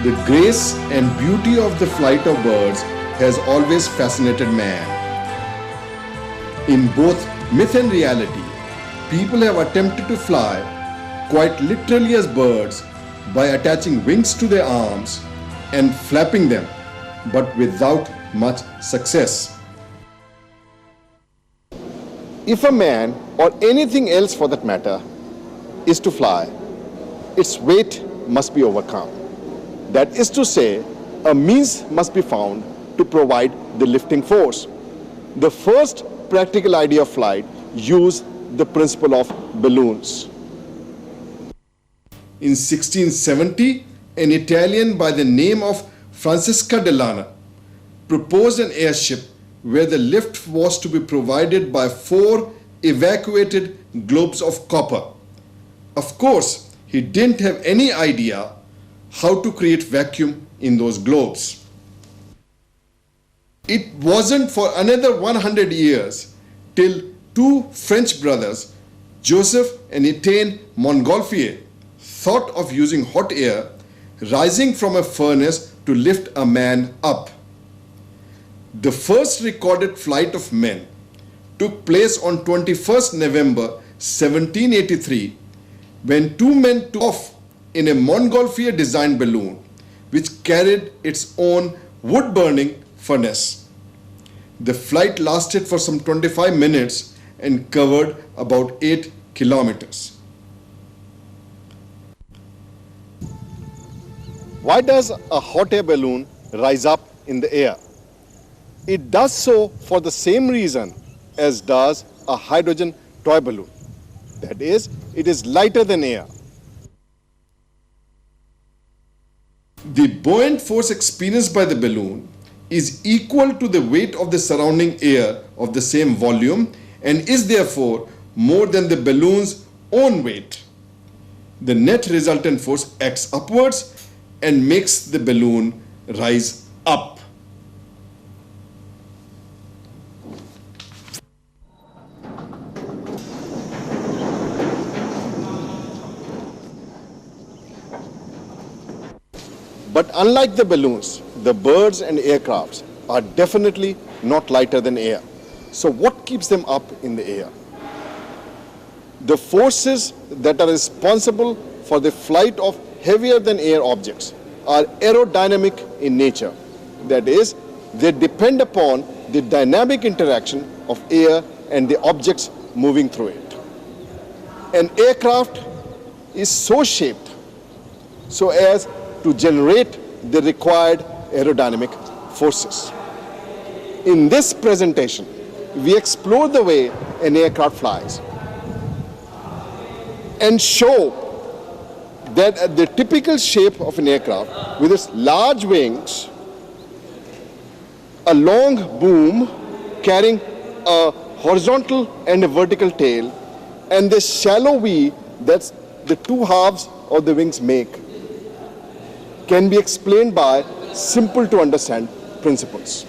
The grace and beauty of the flight of birds has always fascinated man. In both myth and reality, people have attempted to fly quite literally as birds by attaching wings to their arms and flapping them, but without much success. If a man, or anything else for that matter, is to fly, its weight must be overcome. That is to say, a means must be found to provide the lifting force. The first practical idea of flight used the principle of balloons. In 1670, an Italian by the name of Francesca Delana proposed an airship where the lift was to be provided by 4 evacuated globes of copper. Of course, he didn't have any idea how to create vacuum in those globes. It wasn't for another 100 years till 2 French brothers, Joseph and Etienne Montgolfier, thought of using hot air rising from a furnace to lift a man up. The first recorded flight of men took place on 21st November 1783 when 2 men took off in a Montgolfier designed balloon which carried its own wood-burning furnace. The flight lasted for some 25 minutes and covered about 8 kilometers. Why does a hot air balloon rise up in the air? It does so for the same reason as does a hydrogen toy balloon. That is, it is lighter than air. The buoyant force experienced by the balloon is equal to the weight of the surrounding air of the same volume and is therefore more than the balloon's own weight. The net resultant force acts upwards and makes the balloon rise up. But unlike the balloons, the birds and aircrafts are definitely not lighter than air. So what keeps them up in the air? The forces that are responsible for the flight of heavier than air objects are aerodynamic in nature. That is, they depend upon the dynamic interaction of air and the objects moving through it. An aircraft is so shaped so as to generate the required aerodynamic forces. In this presentation, we explore the way an aircraft flies and show that the typical shape of an aircraft with its large wings, a long boom carrying a horizontal and a vertical tail, and the shallow V that the 2 halves of the wings make, can be explained by simple to understand principles.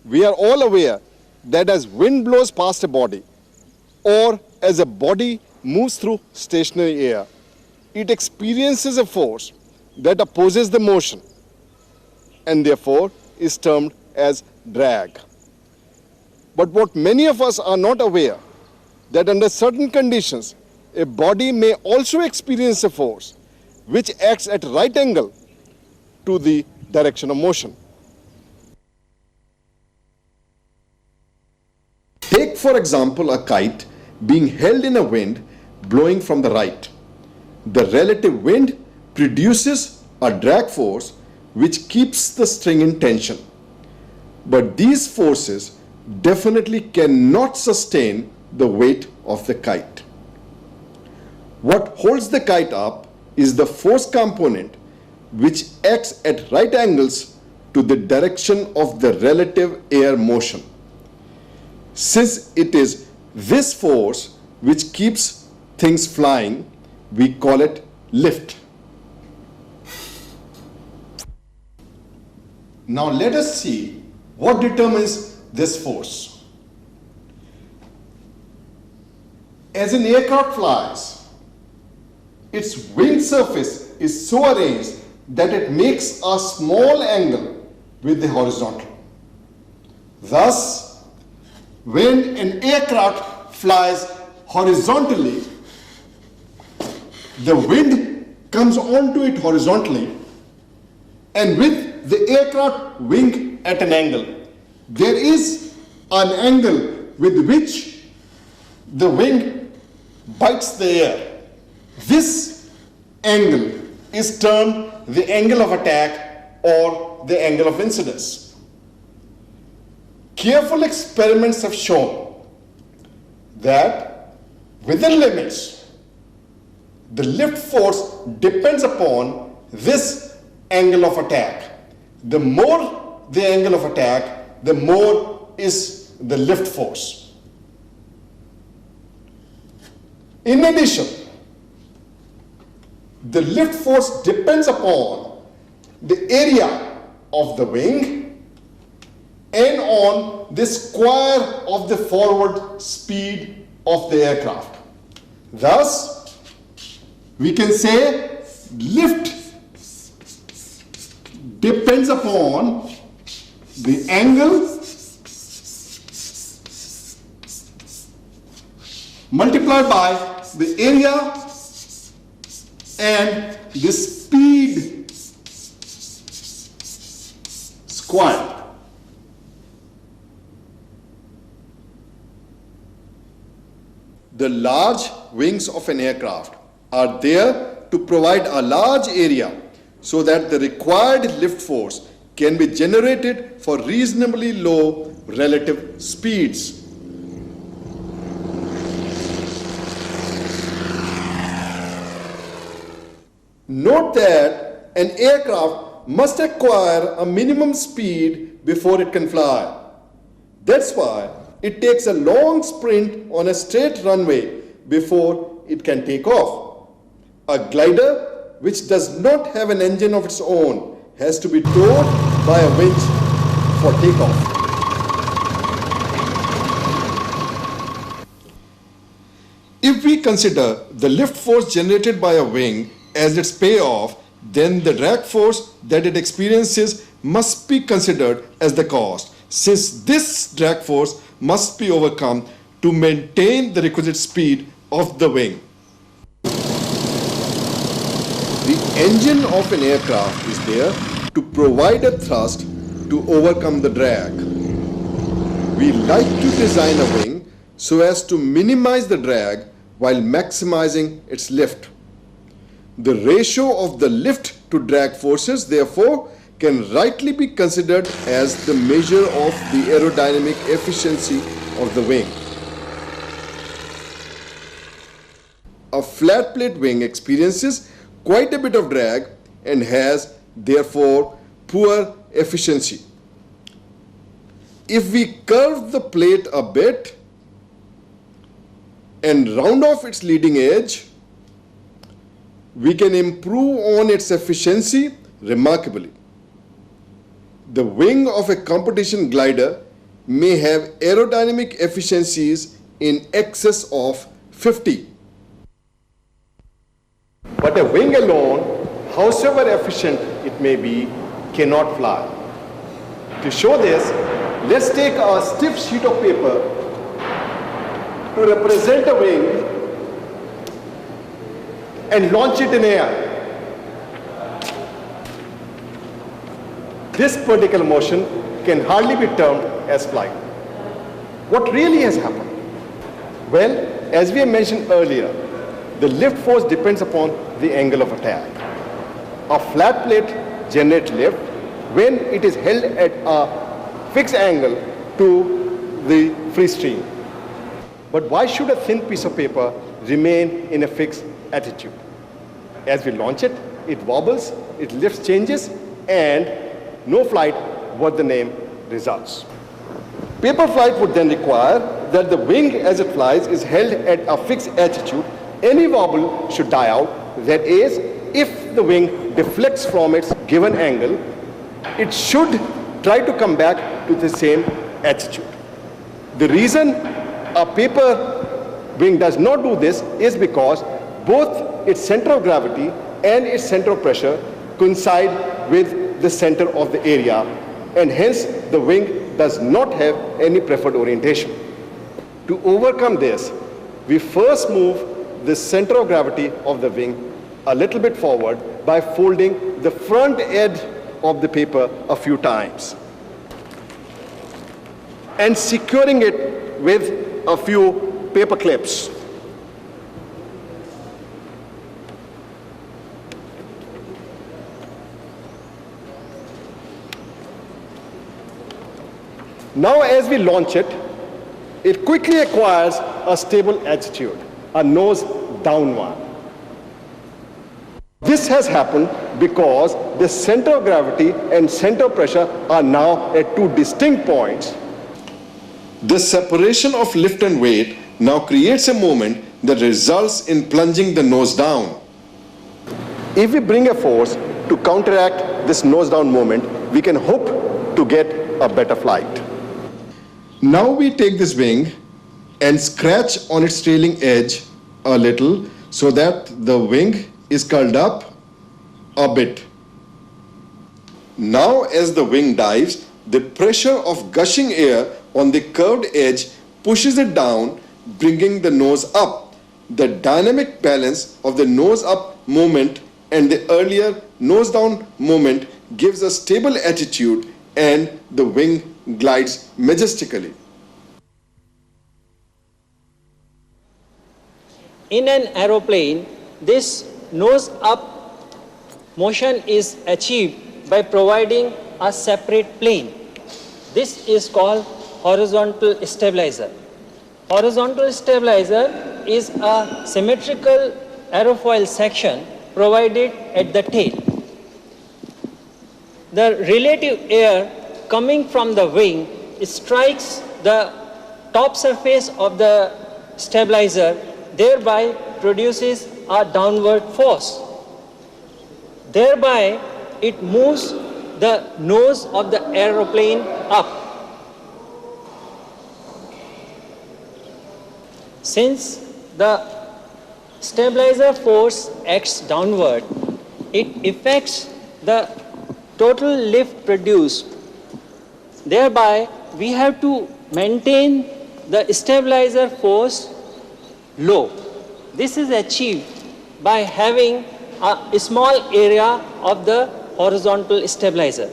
We are all aware that as wind blows past a body, or as a body moves through stationary air, it experiences a force that opposes the motion and therefore is termed as drag. But what many of us are not aware, that under certain conditions, a body may also experience a force which acts at right angle to the direction of motion. Take, for example, a kite being held in a wind blowing from the right. The relative wind produces a drag force which keeps the string in tension. But these forces definitely cannot sustain the weight of the kite. What holds the kite up is the force component which acts at right angles to the direction of the relative air motion. Since it is this force which keeps things flying, we call it lift. Now let us see what determines this force. As an aircraft flies, its wing surface is so arranged that it makes a small angle with the horizontal. Thus, when an aircraft flies horizontally, the wind comes onto it horizontally, and with the aircraft wing at an angle, there is an angle with which the wing bites the air. This angle is termed the angle of attack or the angle of incidence. Careful experiments have shown that within limits, the lift force depends upon this angle of attack. The more the angle of attack, the more is the lift force. In addition, the lift force depends upon the area of the wing and on the square of the forward speed of the aircraft. Thus, we can say lift depends upon the angle multiplied by the area and the speed squared. The large wings of an aircraft are there to provide a large area so that the required lift force can be generated for reasonably low relative speeds. Note that an aircraft must acquire a minimum speed before it can fly. That's why it takes a long sprint on a straight runway before it can take off. A glider which does not have an engine of its own has to be towed by a winch for takeoff. If we consider the lift force generated by a wing as its payoff, then the drag force that it experiences must be considered as the cost, since this drag force must be overcome to maintain the requisite speed of the wing. The engine of an aircraft is there to provide a thrust to overcome the drag. We like to design a wing so as to minimize the drag while maximizing its lift. The ratio of the lift to drag forces, therefore, can rightly be considered as the measure of the aerodynamic efficiency of the wing. A flat plate wing experiences quite a bit of drag and has, therefore, poor efficiency. If we curve the plate a bit and round off its leading edge, we can improve on its efficiency remarkably. The wing of a competition glider may have aerodynamic efficiencies in excess of 50. But a wing alone, howsoever efficient it may be, cannot fly. To show this, let's take a stiff sheet of paper to represent a wing and launch it in air. This particular motion can hardly be termed as flight. What really has happened? Well, as we mentioned earlier, the lift force depends upon the angle of attack. A flat plate generates lift when it is held at a fixed angle to the free stream. But why should a thin piece of paper remain in a fixed attitude? As we launch it, it wobbles, its lift changes, and no flight, what the name results. Paper flight would then require that the wing as it flies is held at a fixed attitude. Any wobble should die out. That is, if the wing deflects from its given angle, it should try to come back to the same attitude. The reason a paper wing does not do this is because both its center of gravity and its center of pressure coincide with the center of the area, and hence the wing does not have any preferred orientation. To overcome this, we first move the center of gravity of the wing a little bit forward by folding the front edge of the paper a few times and securing it with a few paper clips. Now as we launch it, it quickly acquires a stable attitude, a nose down one. This has happened because the center of gravity and center of pressure are now at two distinct points. The separation of lift and weight now creates a moment that results in plunging the nose down. If we bring a force to counteract this nose down moment, we can hope to get a better flight. Now we take this wing and scratch on its trailing edge a little so that the wing is curled up a bit. Now as the wing dives, the pressure of gushing air on the curved edge pushes it down, bringing the nose up. The dynamic balance of the nose up moment and the earlier nose down moment gives a stable attitude, and the wing glides majestically. In an aeroplane, this nose up motion is achieved by providing a separate plane. This is called horizontal stabilizer. Horizontal stabilizer is a symmetrical aerofoil section provided at the tail. The relative air coming from the wing strikes the top surface of the stabilizer, thereby produces a downward force. Thereby, it moves the nose of the aeroplane up. Since the stabilizer force acts downward, it affects the total lift produced. Thereby, we have to maintain the stabilizer force low. This is achieved by having a small area of the horizontal stabilizer.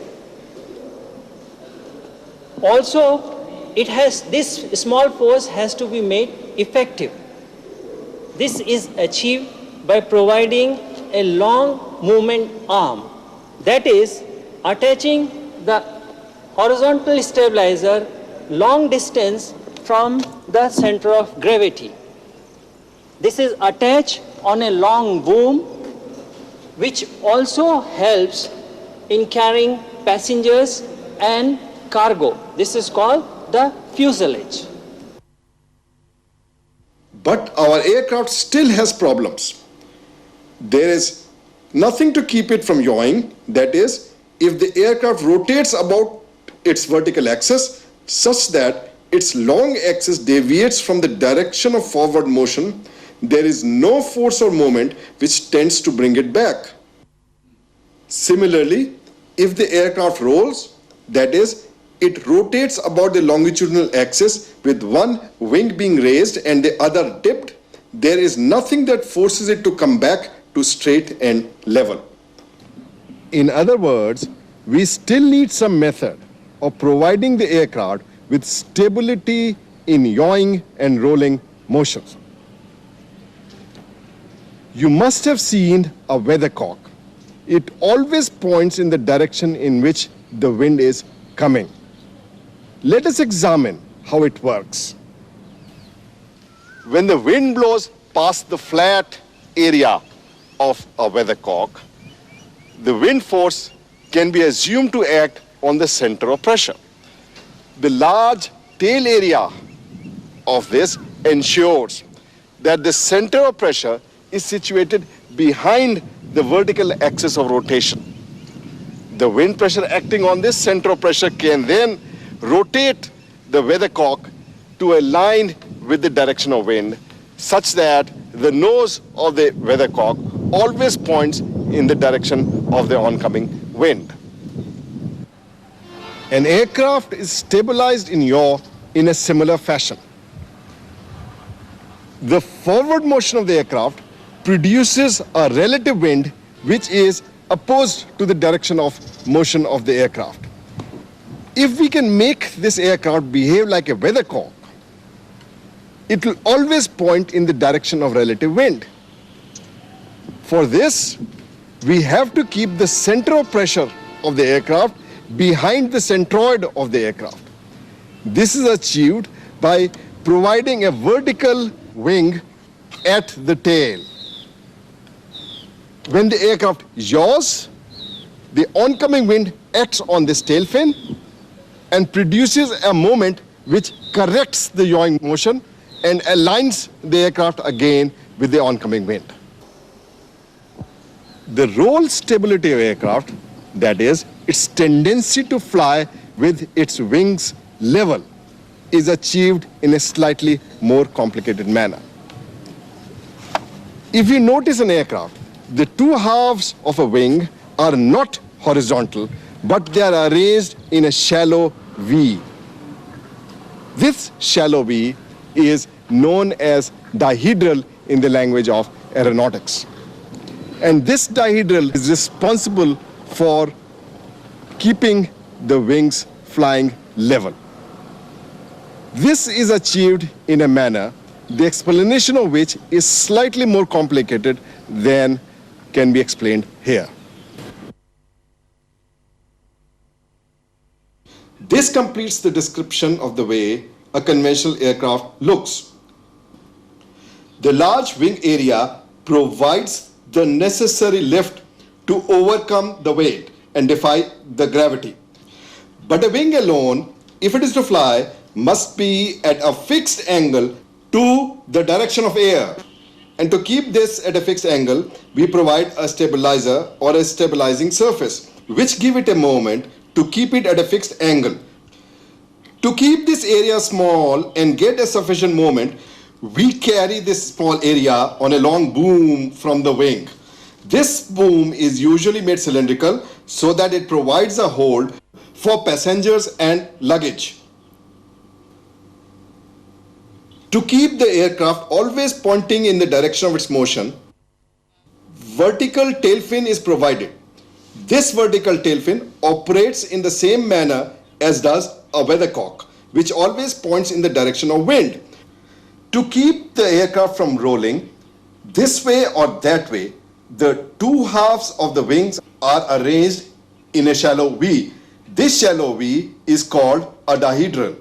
Also, this small force has to be made effective. This is achieved by providing a long movement arm, that is, attaching the horizontal stabilizer long distance from the center of gravity. This is attached on a long boom, which also helps in carrying passengers and cargo. This is called the fuselage. But our aircraft still has problems. There is nothing to keep it from yawing. That is, if the aircraft rotates about its vertical axis such that its long axis deviates from the direction of forward motion, there is no force or moment which tends to bring it back. Similarly, if the aircraft rolls, that is, it rotates about the longitudinal axis with one wing being raised and the other dipped, there is nothing that forces it to come back to straight and level. In other words, we still need some method of providing the aircraft with stability in yawing and rolling motions. You must have seen a weathercock. It always points in the direction in which the wind is coming. Let us examine how it works. When the wind blows past the flat area of a weathercock, the wind force can be assumed to act on the center of pressure. The large tail area of this ensures that the center of pressure is situated behind the vertical axis of rotation. The wind pressure acting on this center of pressure can then rotate the weathercock to align with the direction of wind, such that the nose of the weathercock always points in the direction of the oncoming wind. An aircraft is stabilized in yaw in a similar fashion. The forward motion of the aircraft produces a relative wind which is opposed to the direction of motion of the aircraft. If we can make this aircraft behave like a weathercock, it will always point in the direction of relative wind. For this, we have to keep the center of pressure of the aircraft behind the centroid of the aircraft. This is achieved by providing a vertical wing at the tail. When the aircraft yaws, the oncoming wind acts on this tail fin and produces a moment which corrects the yawing motion and aligns the aircraft again with the oncoming wind. The roll stability of aircraft, that is, its tendency to fly with its wings level, is achieved in a slightly more complicated manner. If you notice an aircraft, the two halves of a wing are not horizontal, but they are arranged in a shallow V. This shallow V is known as dihedral in the language of aeronautics. And this dihedral is responsible for keeping the wings flying level. This is achieved in a manner, the explanation of which is slightly more complicated than can be explained here. This completes the description of the way a conventional aircraft looks. The large wing area provides the necessary lift to overcome the weight and defy the gravity. But a wing alone, if it is to fly, must be at a fixed angle to the direction of air. And to keep this at a fixed angle, we provide a stabilizer or a stabilizing surface, which give it a moment to keep it at a fixed angle. To keep this area small and get a sufficient moment, we carry this small area on a long boom from the wing. This boom is usually made cylindrical so that it provides a hold for passengers and luggage. To keep the aircraft always pointing in the direction of its motion, vertical tail fin is provided. This vertical tail fin operates in the same manner as does a weathercock, which always points in the direction of wind. To keep the aircraft from rolling this way or that way, the two halves of the wings are arranged in a shallow V. This shallow V is called a dihedral.